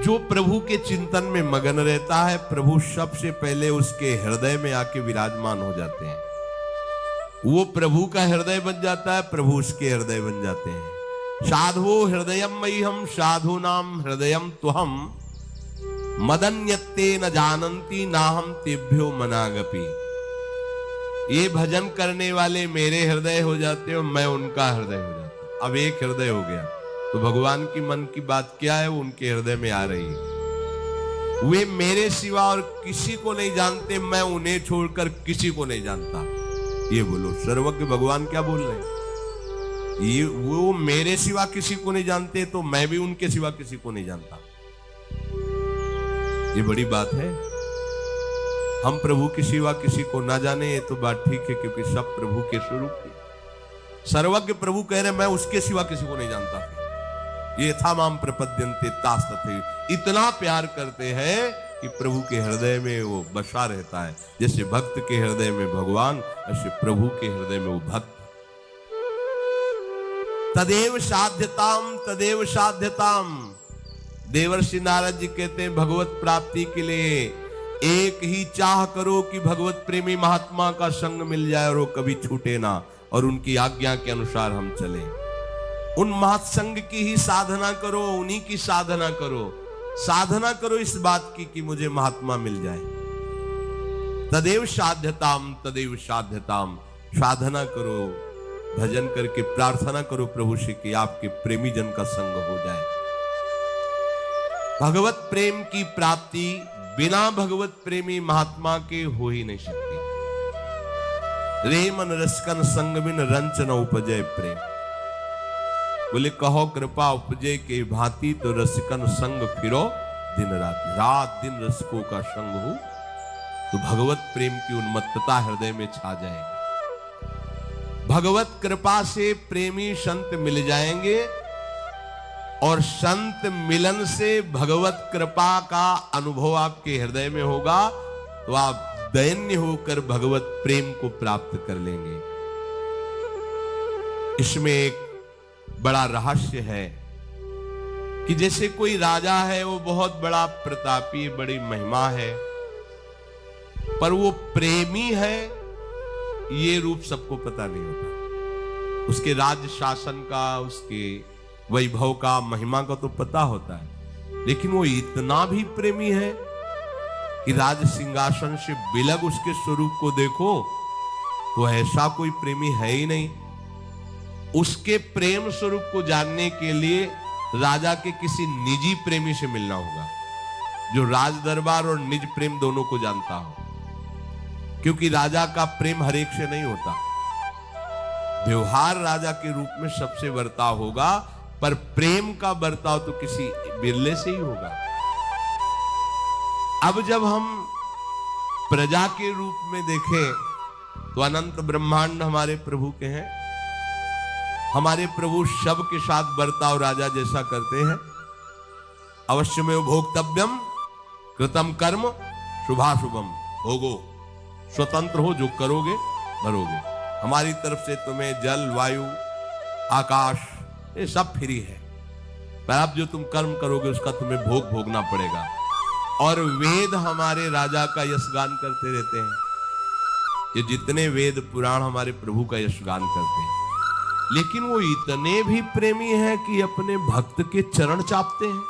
जो प्रभु के चिंतन में मगन रहता है, प्रभु सबसे पहले उसके हृदय में आके विराजमान हो जाते हैं। वो प्रभु का हृदय बन जाता है, प्रभु उसके हृदय बन जाते हैं। साधो हृदयम मह्यम साधु नाम हृदयम तुहम मदन्यत्ते न जानन्ति नाहम तेभ्यो मनागपि। ये भजन करने वाले मेरे हृदय हो जाते हो, मैं उनका हृदय हो जाता। अब एक हृदय हो गया तो भगवान की मन की बात क्या है, वो उनके हृदय में आ रही है। वे मेरे सिवा और किसी को नहीं जानते, मैं उन्हें छोड़कर किसी को नहीं जानता। ये बोलो, सर्वज्ञ भगवान क्या बोल रहे हैं? ये वो मेरे सिवा किसी को नहीं जानते, तो मैं भी उनके सिवा किसी को नहीं जानता। ये बड़ी बात है। हम प्रभु के सिवा किसी को ना जाने, ये तो बात ठीक है, क्योंकि सब प्रभु के स्वरूप है। सर्वज्ञ प्रभु कह रहे मैं उसके सिवा किसी को नहीं जानता। ये था माम प्रपद्यन्ते तास्तथे, इतना प्यार करते हैं कि प्रभु के हृदय में वो बसा रहता है। जैसे भक्त के हृदय में भगवान, ऐसे प्रभु के हृदय में वो भक्त। तदेव साध्यताम तदेव साध्यताम। देवर्षि नारद जी कहते हैं भगवत प्राप्ति के लिए एक ही चाह करो कि भगवत प्रेमी महात्मा का संग मिल जाए और वो कभी छूटे ना, और उनकी आज्ञा के अनुसार हम चलें। उन महत्संग की ही साधना करो, उन्हीं की साधना करो। साधना करो इस बात की कि मुझे महात्मा मिल जाए। तदेव साध्यताम तदेव साध्यताम। साधना करो, भजन करके प्रार्थना करो प्रभु से कि आपके प्रेमी जन का संग हो जाए। भगवत प्रेम की प्राप्ति बिना भगवत प्रेमी महात्मा के हो ही नहीं सकती। रे मन रसकन संग बिन रंच न उपजय प्रेम। बोले कहो कृपा उपजे के भांति, तो रसिकन संग फिरो दिन रात। रात दिन रसिकों का संग हो तो भगवत प्रेम की उन्मत्तता हृदय में छा जाएगी। भगवत कृपा से प्रेमी संत मिल जाएंगे, और संत मिलन से भगवत कृपा का अनुभव आपके हृदय में होगा, तो आप दैन्य होकर भगवत प्रेम को प्राप्त कर लेंगे। इसमें एक बड़ा रहस्य है कि जैसे कोई राजा है, वो बहुत बड़ा प्रतापी, बड़ी महिमा है, पर वो प्रेमी है, ये रूप सबको पता नहीं होता। उसके राज्य शासन का, उसके वैभव का, महिमा का तो पता होता है, लेकिन वो इतना भी प्रेमी है कि राज सिंहासन से बिलग उसके स्वरूप को देखो तो ऐसा कोई प्रेमी है ही नहीं। उसके प्रेम स्वरूप को जानने के लिए राजा के किसी निजी प्रेमी से मिलना होगा, जो राज दरबार और निज प्रेम दोनों को जानता हो, क्योंकि राजा का प्रेम हर एक से नहीं होता। व्यवहार राजा के रूप में सबसे बर्ताव होगा, पर प्रेम का बर्ताव तो किसी बिरले से ही होगा। अब जब हम प्रजा के रूप में देखें तो अनंत ब्रह्मांड हमारे प्रभु के हैं। हमारे प्रभु सब के साथ बर्ताव राजा जैसा करते हैं। अवश्य में भोक्तव्यम कृतम कर्म शुभाशुभम भोगो। स्वतंत्र हो, जो करोगे भरोगे। हमारी तरफ से तुम्हें जल, वायु, आकाश, ये सब फ्री है, पर अब जो तुम कर्म करोगे उसका तुम्हें भोग भोगना पड़ेगा। और वेद हमारे राजा का यशगान करते रहते हैं। ये जितने वेद पुराण हमारे प्रभु का यशगान करते हैं, लेकिन वो इतने भी प्रेमी हैं कि अपने भक्त के चरण चापते हैं।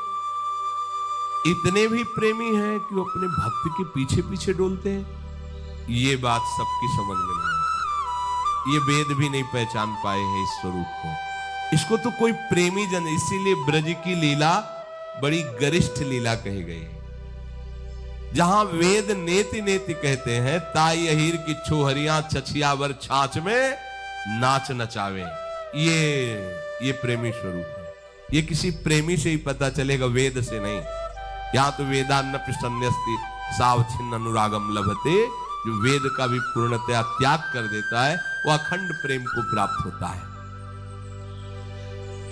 इतने भी प्रेमी हैं कि वो अपने भक्त के पीछे पीछे डोलते हैं। ये बात सबकी समझ में नहीं आती। ये वेद भी नहीं पहचान पाए हैं इस स्वरूप को। इसको तो कोई प्रेमी जन, इसीलिए ब्रज की लीला बड़ी गरिष्ठ लीला कही गई है, जहां वेद नेति नेति कहते हैं, ताई अहीर की छोहरियां छछियावर छाछ में नाच नचावे। ये प्रेमी स्वरूप है। ये किसी प्रेमी से ही पता चलेगा, वेद से नहीं। यहां तो वेदान्न सन्यस्ति सावच्छिन्न अनुरागम लभते। जो वेद का भी पूर्णतया त्याग कर देता है, वो अखंड प्रेम को प्राप्त होता है।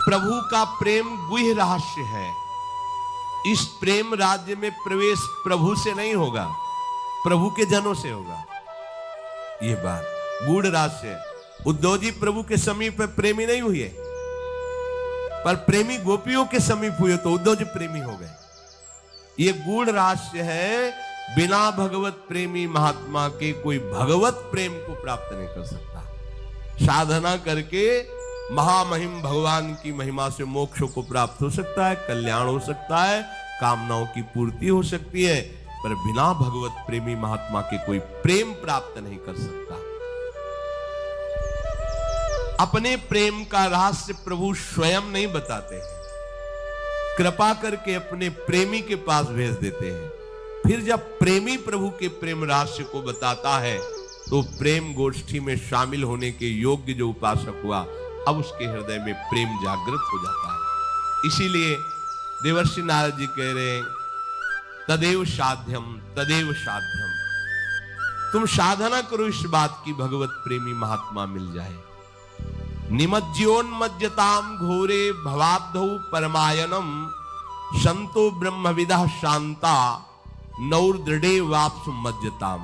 प्रभु का प्रेम गुह्य रहस्य है। इस प्रेम राज्य में प्रवेश प्रभु से नहीं होगा, प्रभु के जनों से होगा। ये बात गूढ़ रहस्य है। उद्धव जी प्रभु के समीप प्रेमी नहीं हुए, पर प्रेमी गोपियों के समीप हुए तो उद्धव जी प्रेमी हो गए। ये गूढ़ रहस्य है, बिना भगवत प्रेमी महात्मा के कोई भगवत प्रेम को प्राप्त नहीं कर सकता। साधना करके महामहिम भगवान की महिमा से मोक्ष को प्राप्त हो सकता है, कल्याण हो सकता है, कामनाओं की पूर्ति हो सकती है, पर बिना भगवत प्रेमी महात्मा के कोई प्रेम प्राप्त नहीं कर सकता। अपने प्रेम का रहस्य प्रभु स्वयं नहीं बताते हैं, कृपा करके अपने प्रेमी के पास भेज देते हैं। फिर जब प्रेमी प्रभु के प्रेम रहस्य को बताता है तो प्रेम गोष्ठी में शामिल होने के योग्य जो उपासक हुआ, अब उसके हृदय में प्रेम जागृत हो जाता है। इसीलिए देवर्षि नारद जी कह रहे हैं, तदेव साध्यम तदेव साध्यम। तुम साधना करो इस बात की भगवत प्रेमी महात्मा मिल जाए। निमज्योन्मज्जताम घोरे भवाब्धौ परमायनम संतो ब्रह्मविदः शांता नौर्दृढ़े वाप्सु मज्जताम।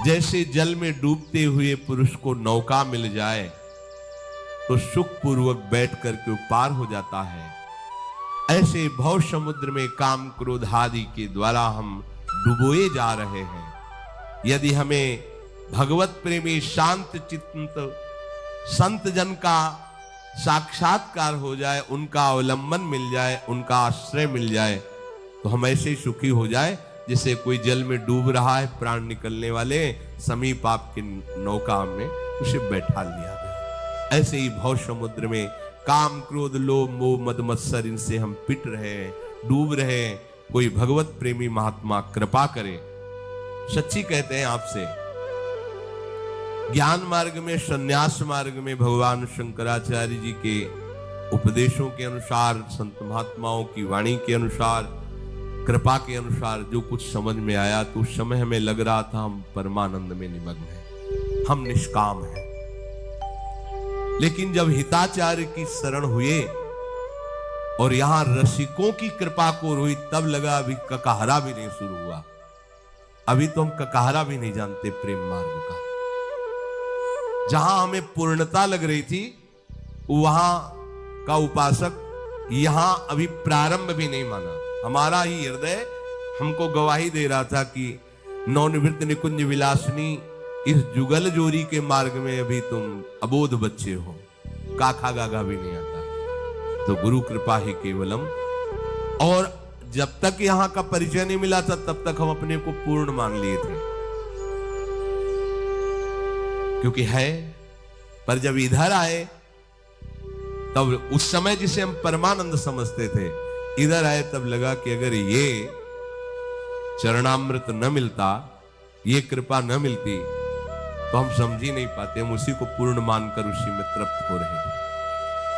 जैसे जल में डूबते हुए पुरुष को नौका मिल जाए तो सुख पूर्वक बैठ करके पार हो जाता है, ऐसे भव समुद्र में काम क्रोध आदि के द्वारा हम डुबोए जा रहे हैं। यदि हमें भगवत प्रेमी शांत चित्त संत जन का साक्षात्कार हो जाए, उनका अवलंबन मिल जाए, उनका आश्रय मिल जाए, तो हम ऐसे ही सुखी हो जाए जैसे कोई जल में डूब रहा है, प्राण निकलने वाले, समीप आपकी नौका में उसे बैठा लिया गया। ऐसे ही भव समुद्र में काम क्रोध लोभ मोह मद मत्सर, इनसे हम पिट रहे हैं, डूब रहे हैं। कोई भगवत प्रेमी महात्मा कृपा करे। सच्ची कहते हैं आपसे, ज्ञान मार्ग में, संन्यास मार्ग में भगवान शंकराचार्य जी के उपदेशों के अनुसार, संत महात्माओं की वाणी के अनुसार, कृपा के अनुसार जो कुछ समझ में आया, तो उस समय हमें लग रहा था हम परमानंद में निमग्न हैं, हम निष्काम हैं। लेकिन जब हिताचार्य की शरण हुए और यहां रसिकों की कृपा को हुई, तब लगा अभी ककाहरा भी नहीं शुरू हुआ, अभी तो हम ककाहरा भी नहीं जानते प्रेम मार्ग का। जहां हमें पूर्णता लग रही थी, वहां का उपासक यहां अभी प्रारंभ भी नहीं माना। हमारा ही हृदय हमको गवाही दे रहा था कि नवनिवृत्त निकुंज विलासनी, इस जुगल जोरी के मार्ग में अभी तुम अबोध बच्चे हो, काखा गागा भी नहीं आता। तो गुरु कृपा ही केवलम। और जब तक यहां का परिचय नहीं मिला था, तब तक हम अपने को पूर्ण मान लिए थे, क्योंकि है। पर जब इधर आए, तब उस समय जिसे हम परमानंद समझते थे, इधर आए तब लगा कि अगर ये चरणामृत न मिलता, ये कृपा न मिलती, तो हम समझ ही नहीं पाते। हम उसी को पूर्ण मानकर उसी में तृप्त हो रहे थे।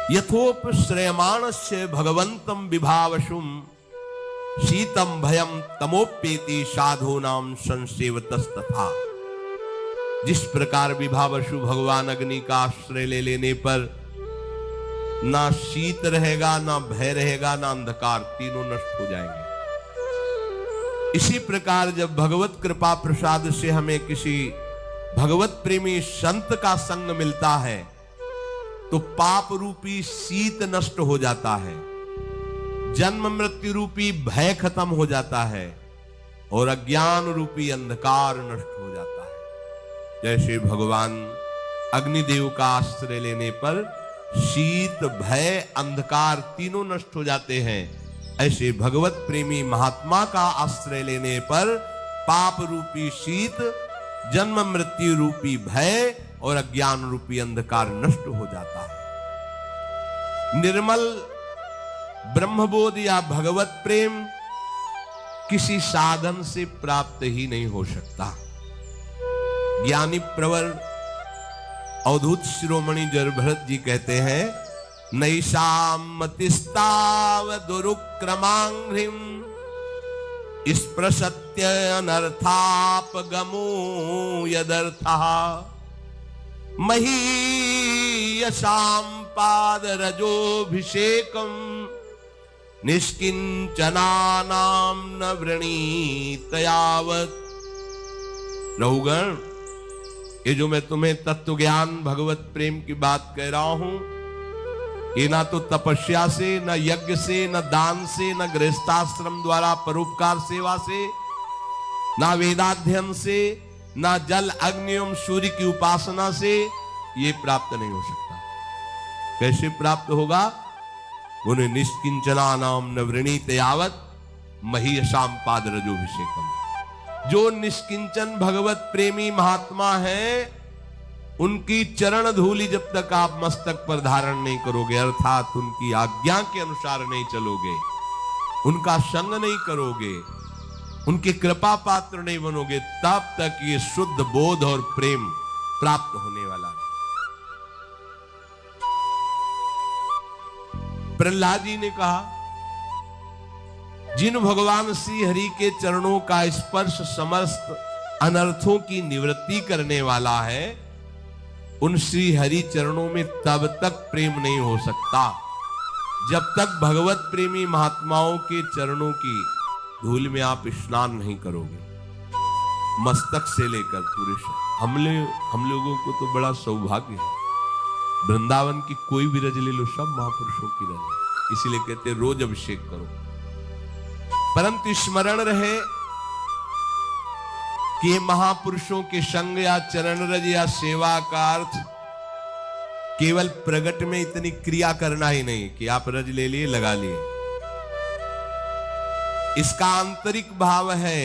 यथोप श्रेयमाणस्य भगवंतम विभावशुम शीतम भयम तमोप्येति साधूनाम संसेवतस्तथा। जिस प्रकार विभावशु भगवान अग्नि का आश्रय ले लेने पर ना शीत रहेगा, ना भय रहेगा, ना अंधकार, तीनों नष्ट हो जाएंगे। इसी प्रकार जब भगवत कृपा प्रसाद से हमें किसी भगवत प्रेमी संत का संग मिलता है, तो पाप रूपी शीत नष्ट हो जाता है, जन्म मृत्यु रूपी भय खत्म हो जाता है, और अज्ञान रूपी अंधकार नष्ट हो जाता है। जैसे भगवान अग्निदेव का आश्रय लेने पर शीत भय अंधकार तीनों नष्ट हो जाते हैं, ऐसे भगवत प्रेमी महात्मा का आश्रय लेने पर पाप रूपी शीत, जन्म मृत्यु रूपी भय और अज्ञान रूपी अंधकार नष्ट हो जाता है। निर्मल ब्रह्मबोध या भगवत प्रेम किसी साधन से प्राप्त ही नहीं हो सकता। ज्ञानी प्रवर अवधूत शिरोमणि जरभरत जी कहते हैं, नैषामतिस्ताव दुरुक्रमांघ्रिम स्पृशत्य अनर्थापगमो यदर्थः महीयसां पादरजोभिषेकं निष्किंचनानां न वृणीत यावत्। रहुगण, ये जो मैं तुम्हें तत्व ज्ञान भगवत प्रेम की बात कह रहा हूं, ये ना तो तपस्या से, न यज्ञ से, न दान से, न गृहस्थाश्रम द्वारा परोपकार सेवा से, ना वेदाध्ययन से, ना जल अग्नि एवं सूर्य की उपासना से ये प्राप्त नहीं हो सकता। कैसे प्राप्त होगा? उन्हें निष्किंचना नाम नवृणीत यावत महीयशाम पाद रजोभिषेकम। जो निष्किंचन भगवत प्रेमी महात्मा है, उनकी चरण धूलि जब तक आप मस्तक पर धारण नहीं करोगे, अर्थात उनकी आज्ञा के अनुसार नहीं चलोगे, उनका संग नहीं करोगे, उनके कृपा पात्र नहीं बनोगे, तब तक ये शुद्ध बोध और प्रेम प्राप्त होने वाला नहीं। प्रहलाद जी ने कहा, जिन भगवान श्री हरि के चरणों का स्पर्श समस्त अनर्थों की निवृत्ति करने वाला है, उन श्री हरि चरणों में तब तक प्रेम नहीं हो सकता जब तक भगवत प्रेमी महात्माओं के चरणों की धूल में आप स्नान नहीं करोगे, मस्तक से लेकर पूरे शरीर। हम लोगों को तो बड़ा सौभाग्य है, वृंदावन की कोई भी रज ले लो, सब महापुरुषों की रज है, इसीलिए कहते हैं रोज अभिषेक करो। परंतु स्मरण रहे कि ये महापुरुषों के संग या चरण रज या सेवा का अर्थ केवल प्रगट में इतनी क्रिया करना ही नहीं कि आप रज ले लिए लगा लिए। इसका आंतरिक भाव है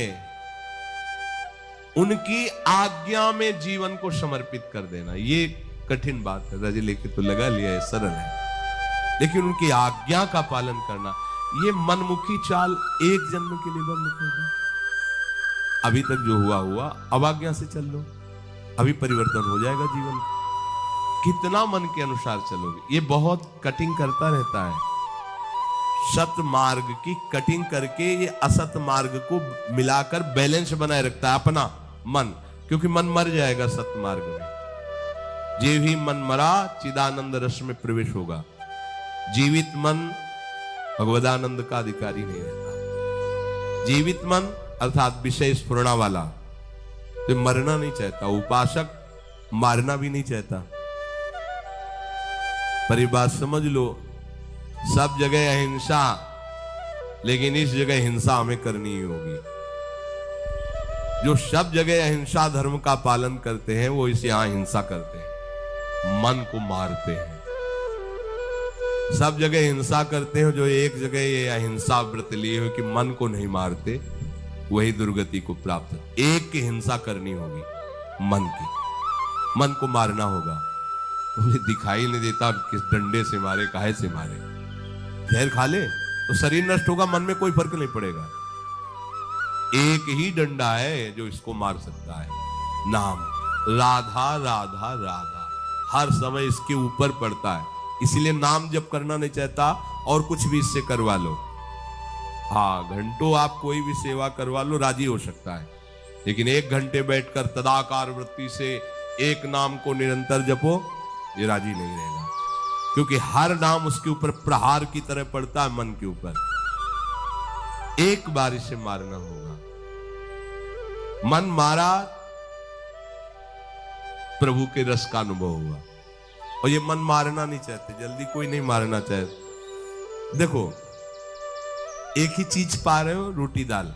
उनकी आज्ञा में जीवन को समर्पित कर देना। ये कठिन बात है, रज लेके तो लगा लिया है, सरल है, लेकिन उनकी आज्ञा का पालन करना, ये मनमुखी चाल एक जन्म के लिए बंद कर दो। अभी तक जो हुआ हुआ, अब आज्ञा से चल लो, अभी परिवर्तन हो जाएगा जीवन का। कितना मन के अनुसार चलोगे, ये बहुत कटिंग करता रहता है। सत मार्ग की कटिंग करके ये असत मार्ग को मिलाकर बैलेंस बनाए रखता है अपना मन, क्योंकि मन मर जाएगा सत मार्ग में। जे भी मन मरा चिदानंद रस में प्रवेश होगा। जीवित मन भगवदानंद का अधिकारी नहीं रहता। जीवित मन अर्थात विषय स्फुरणा वाला तो मरना नहीं चाहता, उपासक मारना भी नहीं चाहता। पर ये बात समझ लो, सब जगह अहिंसा, लेकिन इस जगह हिंसा हमें करनी ही होगी। जो सब जगह अहिंसा धर्म का पालन करते हैं वो इसे यहां हिंसा करते हैं, मन को मारते हैं। सब जगह हिंसा करते हैं, जो एक जगह ये अहिंसा व्रत लिए हो कि मन को नहीं मारते, वही दुर्गति को प्राप्त। एक की हिंसा करनी होगी, मन की, मन को मारना होगा। बोले दिखाई नहीं देता, किस डंडे से मारे, काहे से मारे, जहर खा ले तो शरीर नष्ट होगा, मन में कोई फर्क नहीं पड़ेगा। एक ही डंडा है जो इसको मार सकता है, नाम। राधा राधा राधा हर समय इसके ऊपर पड़ता है, इसीलिए नाम जप करना नहीं चाहता और कुछ भी इससे करवा लो। हाँ, घंटों आप कोई भी सेवा करवा लो, राजी हो सकता है, लेकिन 1 घंटे बैठकर तदाकार वृत्ति से एक नाम को निरंतर जपो, ये राजी नहीं रहेगा, क्योंकि हर नाम उसके ऊपर प्रहार की तरह पड़ता है मन के ऊपर। एक बार इसे मारना होगा। मन मारा, प्रभु के रस का अनुभव हुआ। और ये मन मारना नहीं चाहते, जल्दी कोई नहीं मारना चाहते। देखो, एक ही चीज पा रहे हो, रोटी दाल,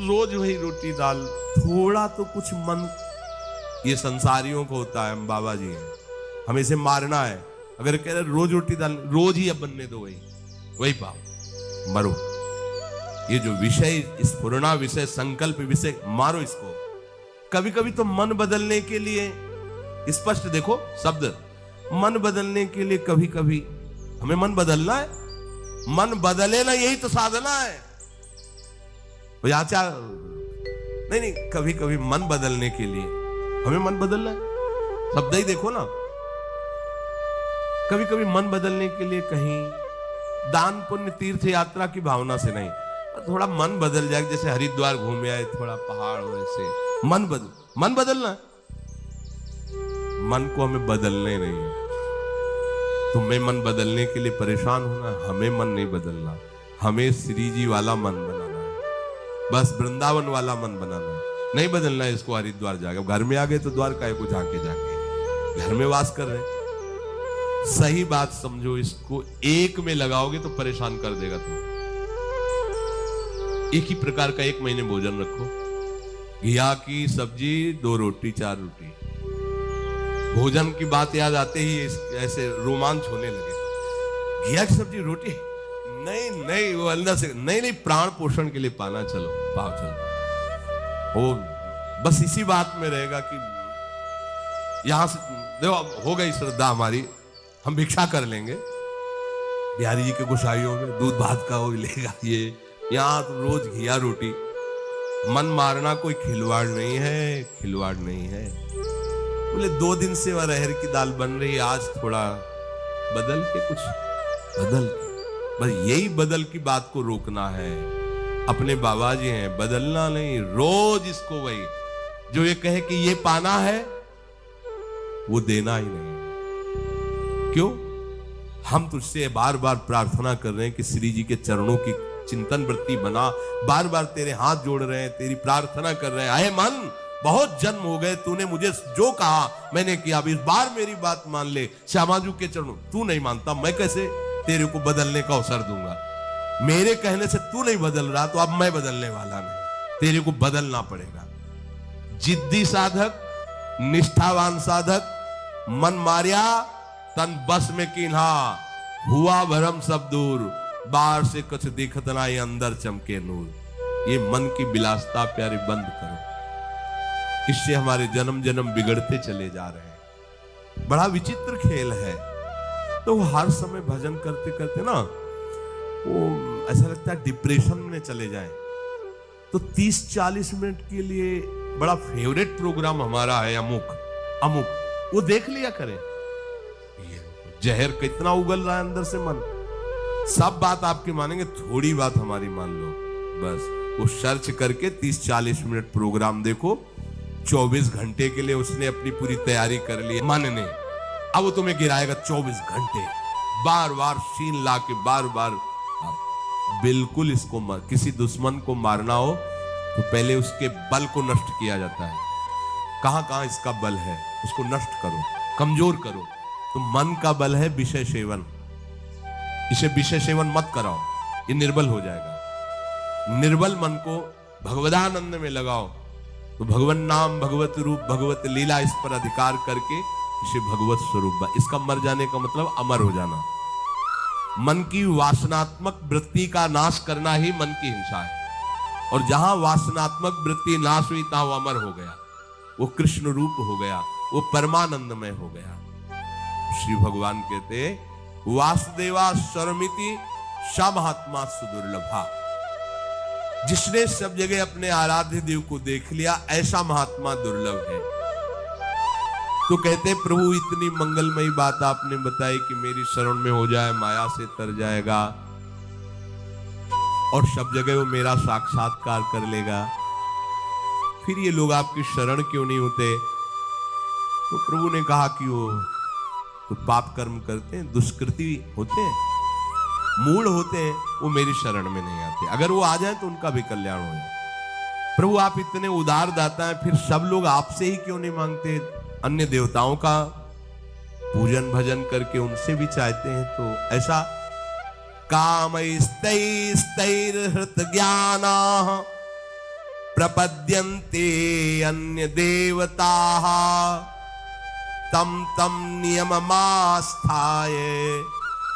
रोज वही रोटी दाल, थोड़ा तो कुछ मन, ये संसारियों को होता है, हम बाबा जी हैं, हमें इसे मारना है। अगर कह रहे रोज रोटी दाल, रोज ही अब बनने दो, वही पाओ, मरो। ये जो विषय स्फुरणा विषय, संकल्प विषय, मारो इसको। कभी कभी तो मन बदलने के लिए, स्पष्ट देखो शब्द, मन बदलने के लिए कभी कभी हमें मन बदलना है। मन बदले ना, यही तो साधना है। आचार नहीं, कभी कभी मन बदलने के लिए हमें मन बदलना है, शब्द ही देखो ना। कभी कभी मन बदलने के लिए कहीं दान पुण्य तीर्थ यात्रा की भावना से नहीं, थोड़ा मन बदल जाए, जैसे हरिद्वार घूमे आए, थोड़ा पहाड़ हो, ऐसे मन बदलना। मन को हमें बदलने नहीं है। तुम्हें मन बदलने के लिए परेशान होना, हमें मन नहीं बदलना, हमें श्री जी वाला मन बनाना है, बस वृंदावन वाला मन बनाना है। नहीं बदलना है इसको, हरिद्वार जाके घर में आ गए तो द्वारका को जाके घर में वास कर रहे, सही बात समझो, इसको एक में लगाओगे तो परेशान कर देगा तुम। एक ही प्रकार का 1 महीने भोजन रखो, घिया की सब्जी, 2 रोटी 4 रोटी। भोजन की बात याद आते ही ऐसे रोमांच होने लगे। घिया की सब्जी रोटी, नहीं नहीं, वो अंदर से नहीं नहीं, प्राण पोषण के लिए पाना, चलो पाओ चलो। वो बस इसी बात में रहेगा कि यहां से देखो हो गई श्रद्धा हमारी, हम भिक्षा कर लेंगे। बिहारी जी के गोसाइयों में दूध भात का वो लेगा, ये यहाँ तो रोज घिया रोटी। मन मारना कोई खिलवाड़ नहीं है, खिलवाड़ नहीं है। बोले 2 दिन से वह अरहर की दाल बन रही, आज थोड़ा बदल के, कुछ बदल के, बस यही बदल की बात को रोकना है। अपने बाबा जी हैं, बदलना नहीं, रोज इसको वही जो ये कहे कि ये पाना है वो देना ही नहीं। क्यों? हम तुझसे बार बार प्रार्थना कर रहे हैं कि श्री जी के चरणों की चिंतन वृत्ति बना, बार बार तेरे हाथ जोड़ रहे हैं, तेरी प्रार्थना कर रहे हैं। आए मन, बहुत जन्म हो गए, तूने मुझे जो कहा मैंने किया, अब इस बार मेरी बात मान ले। श्यामाजू के चरणों, तू नहीं मानता, मैं कैसे तेरे को बदलने का अवसर दूंगा? मेरे कहने से तू नहीं बदल रहा, तो अब मैं बदलने वाला नहीं, तेरे को बदलना पड़ेगा। जिद्दी साधक, निष्ठावान साधक, मन मारिया तन बस में कीन्हा, हुआ भरम सब दूर, बाहर से कुछ दिखत ना, ये अंदर चमके नूर। ये मन की विलासता प्यारे बंद करो, इससे हमारे जन्म जन्म बिगड़ते चले जा रहे हैं। बड़ा विचित्र खेल है। तो वो हर समय भजन करते करते ना, वो ऐसा लगता है डिप्रेशन में चले जाएं। तो 30-40 मिनट के लिए बड़ा फेवरेट प्रोग्राम हमारा है अमुक अमुक, वो देख लिया करें। जहर कितना उगल रहा है अंदर से मन, सब बात आपकी मानेंगे, थोड़ी बात हमारी मान लो। बस वो सर्च करके 30-40 मिनट प्रोग्राम देखो, 24 घंटे के लिए उसने अपनी पूरी तैयारी कर ली मन ने। अब वो तुम्हें गिराएगा 24 घंटे, बार बार शीन ला के, बार बार। बिल्कुल इसको किसी दुश्मन को मारना हो तो पहले उसके बल को नष्ट किया जाता है। कहां कहां इसका बल है उसको नष्ट करो, कमजोर करो। तो मन का बल है विषय सेवन, इसे विषय सेवन मत कराओ, ये निर्बल हो जाएगा। निर्बल मन को भगवदानंद में लगाओ, तो भगवन नाम, भगवत रूप, भगवत लीला, इस पर अधिकार करके इसे भगवत स्वरूप। इसका मर जाने का मतलब अमर हो जाना। मन की वासनात्मक वृत्ति का नाश करना ही मन की हिंसा है, और जहां वासनात्मक वृत्ति नाश हुई तहां वो अमर हो गया, वो कृष्ण रूप हो गया, वो परमानंदमय हो गया। श्री भगवान कहते वासुदेवा सर्वमिति सा महात्मा सुदुर्लभा। जिसने सब जगह अपने आराध्य देव को देख लिया, ऐसा महात्मा दुर्लभ है। तो कहते प्रभु इतनी मंगलमयी बात आपने बताई कि मेरी शरण में हो जाए, माया से तर जाएगा और सब जगह वो मेरा साक्षात्कार कर लेगा, फिर ये लोग आपकी शरण क्यों नहीं होते? तो प्रभु ने कहा कि वो तो पाप कर्म करते हैं, दुष्कृति होते हैं, मूढ़ होते हैं, वो मेरी शरण में नहीं आते। अगर वो आ जाए तो उनका भी कल्याण हो जाए। प्रभु आप इतने उदार दाता हैं, फिर सब लोग आपसे ही क्यों नहीं मांगते? अन्य देवताओं का पूजन भजन करके उनसे भी चाहते हैं। तो ऐसा कामैस्तैस्तैर्हृत ज्ञाना प्रपद्यन्ते अन्य देवताः तम तम नियममास्थाय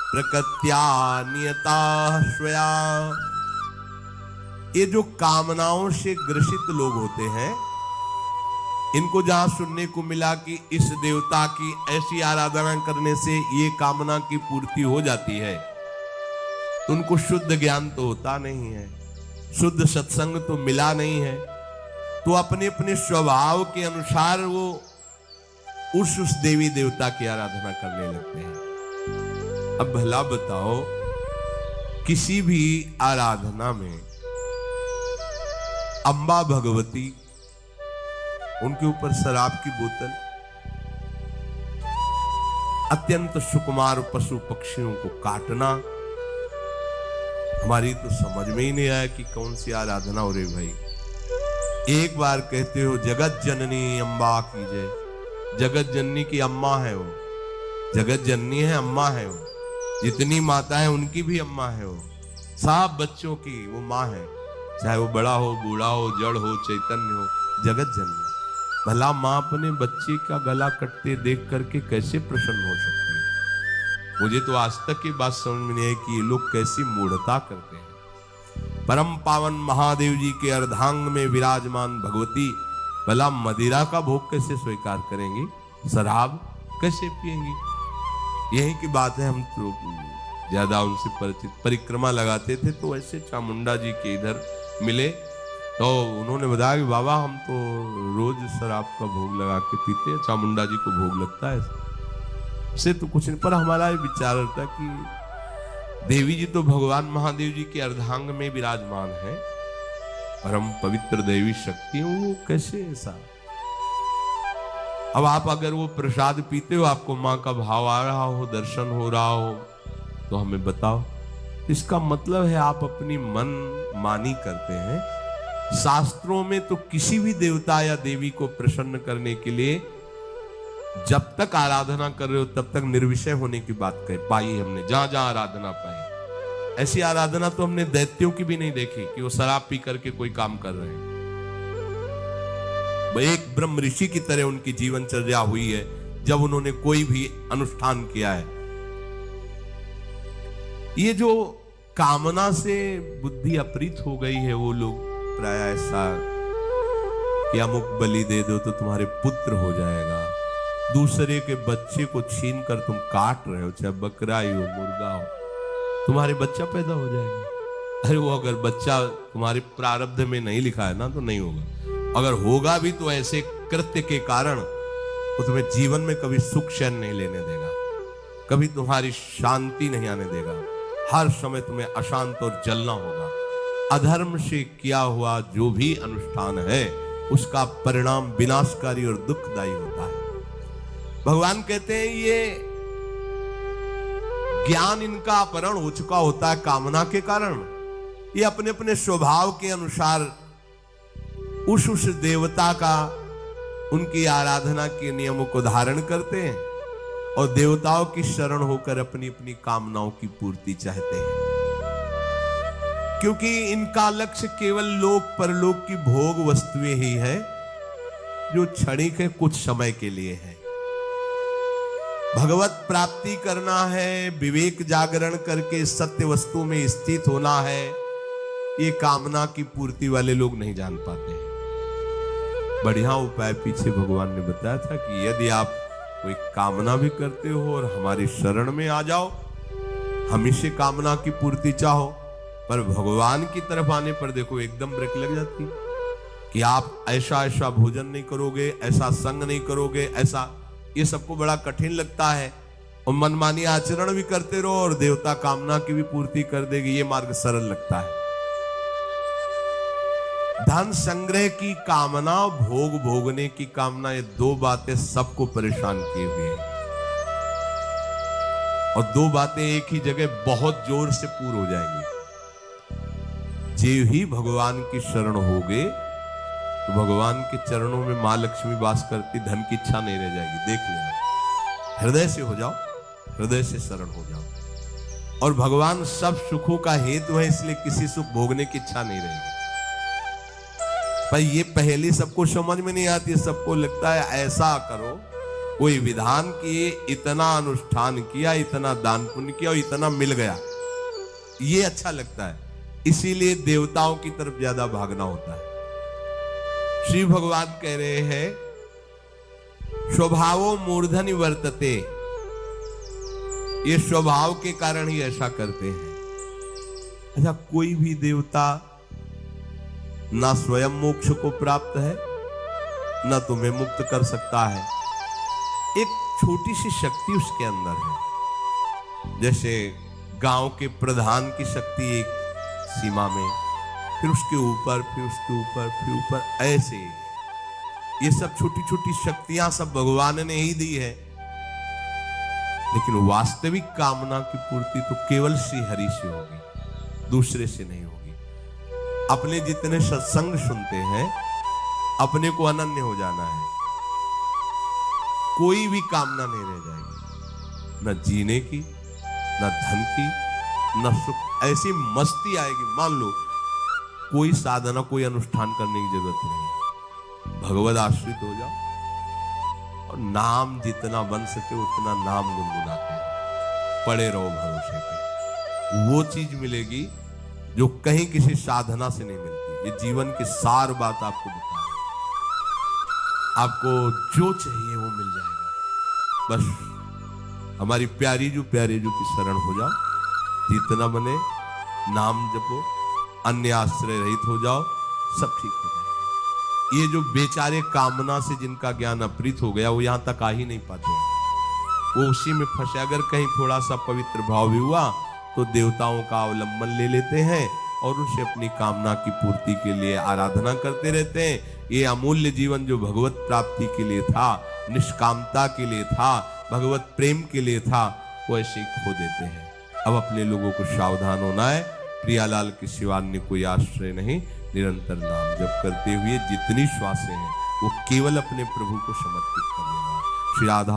प्रकृत्या नियता स्वया। ये जो कामनाओं से ग्रसित लोग होते हैं, इनको जहां सुनने को मिला कि इस देवता की ऐसी आराधना करने से ये कामना की पूर्ति हो जाती है, तो उनको शुद्ध ज्ञान तो होता नहीं है, शुद्ध सत्संग तो मिला नहीं है, तो अपने अपने स्वभाव के अनुसार वो उस देवी देवता की आराधना करने लगते हैं। अब भला बताओ, किसी भी आराधना में अम्बा भगवती, उनके ऊपर शराब की बोतल, अत्यंत सुकुमार पशु पक्षियों को काटना, हमारी तो समझ में ही नहीं आया कि कौन सी आराधना हो रही भाई। एक बार कहते हो जगत जननी अम्बा की जय, जगत जननी की अम्मा है वो, जगत जननी है, अम्मा है वो, जितनी माता है उनकी भी अम्मा है वो, सब बच्चों की वो माँ है, चाहे वो बड़ा हो, बूढ़ा हो, जड़ हो, चैतन्य हो, जगत जननी। भला माँ अपने बच्चे का गला कटते देख करके कैसे प्रसन्न हो सकती है? मुझे तो आज तक की बात समझ में नहीं आई कि ये लोग कैसी मूढ़ता करते हैं। परम पावन महादेव जी के अर्धांग में विराजमान भगवती भला मदिरा का भोग कैसे स्वीकार करेंगी, शराब कैसे पिएंगी? यही की बात है। हम तो ज्यादा उनसे परिचित, परिक्रमा लगाते थे तो ऐसे चामुंडा जी के इधर मिले तो उन्होंने बताया कि बाबा हम तो रोज शराब का भोग लगा के पीते हैं, चामुंडा जी को भोग लगता है से तो कुछ नहीं। पर हमारा ये विचार था कि देवी जी तो भगवान महादेव जी के अर्धांग में विराजमान है, परम पवित्र देवी शक्ति, वो कैसे ऐसा? अब आप अगर वो प्रसाद पीते हो, आपको माँ का भाव आ रहा हो, दर्शन हो रहा हो, तो हमें बताओ। इसका मतलब है आप अपनी मन मानी करते हैं। शास्त्रों में तो किसी भी देवता या देवी को प्रसन्न करने के लिए जब तक आराधना कर रहे हो तब तक निर्विषय होने की बात कही पाई हमने, जहां जहां आराधना पाई। ऐसी आराधना तो हमने दैत्यों की भी नहीं देखी कि वो शराब पी करके कोई काम कर रहे हैं। एक ब्रह्म ऋषि की तरह उनकी जीवनचर्या हुई है जब उन्होंने कोई भी अनुष्ठान किया है। ये जो कामना से बुद्धि अपरीत हो गई है, वो लोग प्राय ऐसा कि अमुक बलि दे दो तो तुम्हारे पुत्र हो जाएगा, दूसरे के बच्चे को छीन कर तुम काट रहे हो, चाहे बकरा ही हो, मुर्गा हो, तुम्हारे बच्चा पैदा हो जाएगा। अरे वो अगर बच्चा तुम्हारे प्रारब्ध में नहीं लिखा है ना तो नहीं होगा, अगर होगा भी तो ऐसे कृत्य के कारण तो तुम्हें जीवन में कभी सुख चैन नहीं लेने देगा, कभी तुम्हारी शांति नहीं आने देगा, हर समय तुम्हें अशांत और जलना होगा। अधर्म से किया हुआ जो भी अनुष्ठान है उसका परिणाम विनाशकारी और दुखदायी होता है। भगवान कहते हैं ये ज्ञान इनका अपहरण हो चुका होता है कामना के कारण। ये अपने अपने स्वभाव के अनुसार उस देवता का, उनकी आराधना के नियमों को धारण करते हैं और देवताओं की शरण होकर अपनी अपनी कामनाओं की पूर्ति चाहते हैं, क्योंकि इनका लक्ष्य केवल लोक परलोक की भोग वस्तुएं ही है जो क्षणिक है, कुछ समय के लिए है। भगवत प्राप्ति करना है, विवेक जागरण करके सत्य वस्तु में स्थित होना है, ये कामना की पूर्ति वाले लोग नहीं जान पाते हैं। बढ़िया उपाय पीछे भगवान ने बताया था कि यदि आप कोई कामना भी करते हो और हमारी शरण में आ जाओ, हम इसे कामना की पूर्ति चाहो, पर भगवान की तरफ आने पर देखो एकदम ब्रेक लग जाती कि आप ऐसा ऐसा भोजन नहीं करोगे, ऐसा संग नहीं करोगे, ऐसा, ये सबको बड़ा कठिन लगता है और मनमानी आचरण भी करते रहो और देवता कामना की भी पूर्ति कर देगी, ये मार्ग सरल लगता है। धन संग्रह की कामना, भोग भोगने की कामना, ये दो बातें सबको परेशान किए हुए हैं और दो बातें एक ही जगह बहुत जोर से पूर्ण हो जाएंगी। जो ही भगवान की शरण होगे तो भगवान के चरणों में मां लक्ष्मी वास करती, धन की इच्छा नहीं रह जाएगी। देख लेना, हृदय से हो जाओ, हृदय से शरण हो जाओ और भगवान सब सुखों का हेतु है, इसलिए किसी सुख भोगने की इच्छा नहीं रहेगी। पर ये पहले सबको समझ में नहीं आती, सबको लगता है ऐसा करो, कोई विधान किए, इतना अनुष्ठान किया, इतना दान पुण्य किया और इतना मिल गया, ये अच्छा लगता है, इसीलिए देवताओं की तरफ ज्यादा भागना होता है। श्री भगवान कह रहे हैं स्वभावो मूर्धनि वर्तते, ये स्वभाव के कारण ही ऐसा करते हैं। अच्छा, कोई भी देवता ना स्वयं मोक्ष को प्राप्त है ना तुम्हें मुक्त कर सकता है, एक छोटी सी शक्ति उसके अंदर है। जैसे गांव के प्रधान की शक्ति एक सीमा में, फिर उसके ऊपर, फिर उसके ऊपर, फिर ऊपर, ऐसे ये सब छोटी छोटी शक्तियां सब भगवान ने ही दी है। लेकिन वास्तविक कामना की पूर्ति तो केवल श्री हरि से होगी, दूसरे से नहीं होगी। अपने जितने सत्संग सुनते हैं, अपने को अनन्य हो जाना है, कोई भी कामना नहीं रह जाएगी। न जीने की, न धन की, न सुख। ऐसी मस्ती आएगी, मान लो कोई साधना, कोई अनुष्ठान करने की जरूरत नहीं, भगवद आश्रित हो जाओ और नाम जितना बन सके उतना नाम गुनगुनाते रहो, पड़े रहो भरोसे पे। वो चीज मिलेगी जो कहीं किसी साधना से नहीं मिलती। ये जीवन की सार बात आपको बता रहा हूं। आपको जो चाहिए वो मिल जाएगा। बस हमारी प्यारी जो की शरण हो जाओ, जितना बने नाम जपो, अन्य आश्रय रहित हो जाओ, सब ठीक हो जाएगा। ये जो बेचारे कामना से जिनका ज्ञान अपहृत हो गया, वो यहां तक आ ही नहीं पाते, वो उसी में फंसे। अगर कहीं थोड़ा सा पवित्र भाव भी हुआ तो देवताओं का अवलंबन ले लेते हैं और उनसे अपनी कामना की पूर्ति के लिए आराधना करते रहते हैं। ये अमूल्य जीवन जो भगवत प्राप्ति के लिए था, निष्कामता के लिए था, भगवत प्रेम के लिए था, वो ऐसे ही खो देते हैं। अब अपने लोगों को सावधान होना है। प्रियालाल के सिवा अन्य कोई आश्रय नहीं। निरंतर नाम जप करते हुए जितनी श्वासें हैं वो केवल अपने प्रभु को समर्पित कर देना। श्री राधा